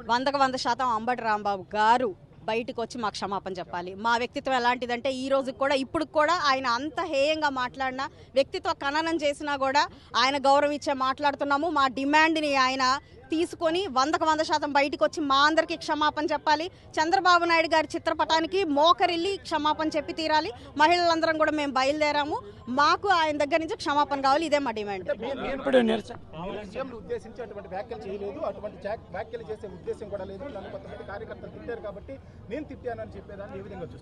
100% అంబటి రాంబాబు గారు బయటకు వచ్చి మాకు క్షమాపణ చెప్పాలి. మా వ్యక్తిత్వం ఎలాంటిదంటే ఈ రోజు కూడా ఇప్పుడు కూడా ఆయన అంత హేయంగా మాట్లాడినా, వ్యక్తిత్వ ఖననం చేసినా కూడా ఆయన గౌరవించే మాట్లాడుతున్నాము. మా డిమాండ్ని ఆయన తీసుకొని 100% బయటకు వచ్చి మా అందరికీ క్షమాపణ చెప్పాలి. చంద్రబాబు నాయుడు గారి చిత్రపటానికి మోకరిల్లి క్షమాపణ చెప్పి తీరాలి. మహిళలందరం కూడా మేము బయలుదేరాము. మాకు ఆయన దగ్గర నుంచి క్షమాపణ కావాలి. ఇదే మా డిమాండ్.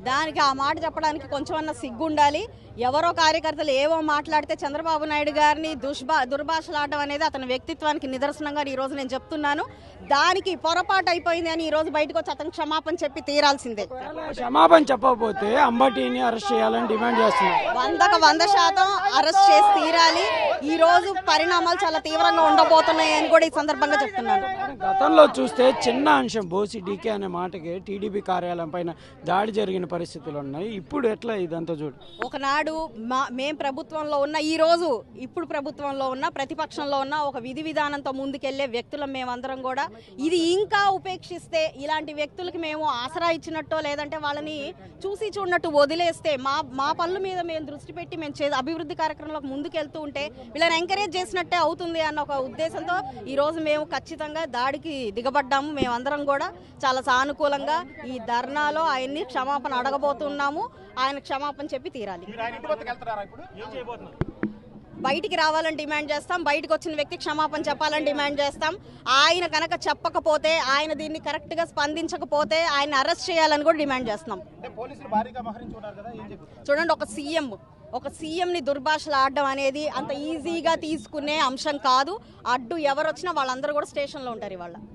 దానికి ఆ మాట చెప్పడానికి కొంచెం అన్న సిగ్గుండాలి. ఎవరో కార్యకర్తలు ఏవో మాట్లాడితే చంద్రబాబు నాయుడు గారిని దుర్భాషలాడడం అనేది అతని వ్యక్తిత్వానికి నిదర్శనంగా ఈ రోజు నేను చెప్తున్నాను. దానికి పొరపాటు అయిపోయింది అని ఈ రోజు బయటకు వచ్చి అతను క్షమాపణ చెప్పి తీరాల్సిందే. క్షమాపణ చెప్పకపోతే అంబటిని అరెస్ట్ చేయాలని డిమాండ్ చేస్తున్నారు. 100% అరెస్ట్ చేసి తీరాలి. ఈ రోజు పరిణామాలు చాలా తీవ్రంగా ఉండబోతున్నాయని కూడా ఈ సందర్భంగా చెప్తున్నాను. గతంలో చూస్తే చిన్న అంశం బోసి డీకే అనే మాటకి టీడీపీ కార్యాలయం పైన దాడి జరిగిన పరిస్థితులు ఉన్నాయి. ఇప్పుడు ఎట్లా ఇదంతా చూడు? ఒకనాడు మేం ప్రభుత్వంలో ఉన్న, ఈ రోజు ఇప్పుడు ప్రభుత్వంలో ఉన్న, ప్రతిపక్షంలో ఉన్న ఒక విధి విధానంతో ముందుకెళ్లే వ్యక్తులం మేమందరం కూడా. ఇది ఇంకా ఉపేక్షిస్తే, ఇలాంటి వ్యక్తులకి మేము ఆసరా ఇచ్చినట్టో లేదంటే వాళ్ళని చూసి చూడనట్టు వదిలేస్తే, మా పనుల మీద మేము దృష్టి పెట్టి మేము అభివృద్ధి కార్యక్రమంలోకి ముందుకెళ్తూ ఉంటే వీళ్ళని ఎంకరేజ్ చేసినట్టే అవుతుంది అన్న ఒక ఉద్దేశంతో ఈ రోజు మేము ఖచ్చితంగా దాడికి దిగబడ్డాము. మేమందరం కూడా చాలా సానుకూలంగా ఈ ధర్నాలో ఆయన్ని క్షమాపణ అడగబోతున్నాము. ఆయన క్షమాపణ చెప్పి తీరాలి. బయటికి రావాలని డిమాండ్ చేస్తాం. బయటకు వచ్చిన వ్యక్తి క్షమాపణ చెప్పాలని డిమాండ్ చేస్తాం. ఆయన కనుక చెప్పకపోతే, ఆయన దీన్ని కరెక్ట్గా స్పందించకపోతే ఆయన అరెస్ట్ చేయాలని కూడా డిమాండ్ చేస్తున్నాం. చూడండి, ఒక సీఎంని దుర్భాషలు ఆడడం అనేది అంత ఈజీగా తీసుకునే అంశం కాదు. అడ్డు ఎవరు వచ్చినా వాళ్ళందరూ కూడా స్టేషన్లో ఉంటారు ఇవాళ.